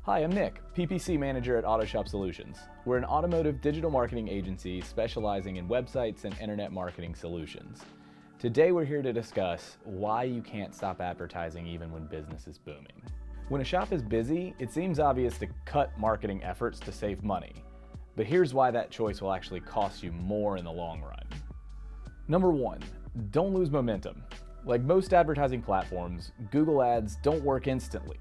Hi, I'm Nick, PPC Manager at Autoshop Solutions. We're an automotive digital marketing agency specializing in websites and internet marketing solutions. Today we're here to discuss why you can't stop advertising even when business is booming. When a shop is busy, it seems obvious to cut marketing efforts to save money. But here's why that choice will actually cost you more in the long run. Number one, don't lose momentum. Like most advertising platforms, Google Ads don't work instantly.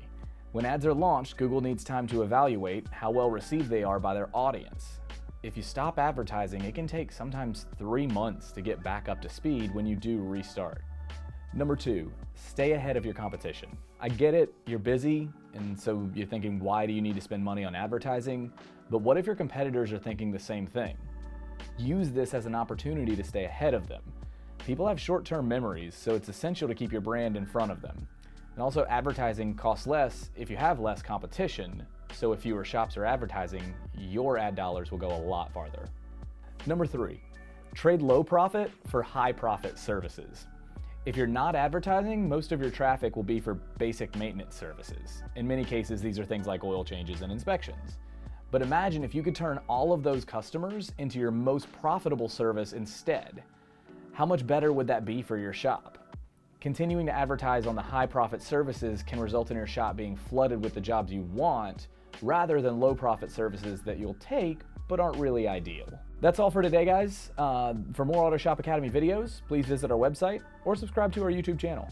When ads are launched, Google needs time to evaluate how well received they are by their audience. If you stop advertising, it can take sometimes 3 months to get back up to speed when you do restart. Number two, stay ahead of your competition. I get it, you're busy, and so you're thinking, why do you need to spend money on advertising? But what if your competitors are thinking the same thing? Use this as an opportunity to stay ahead of them. People have short-term memories, so it's essential to keep your brand in front of them. And also, advertising costs less if you have less competition, so if fewer shops are advertising, your ad dollars will go a lot farther. Number three, trade low profit for high profit services. If you're not advertising, most of your traffic will be for basic maintenance services. In many cases, these are things like oil changes and inspections. But imagine if you could turn all of those customers into your most profitable service instead. How much better would that be for your shop? Continuing to advertise on the high profit services can result in your shop being flooded with the jobs you want, rather than low profit services that you'll take but aren't really ideal. That's all for today, guys. For more Autoshop Academy videos, please visit our website or subscribe to our YouTube channel.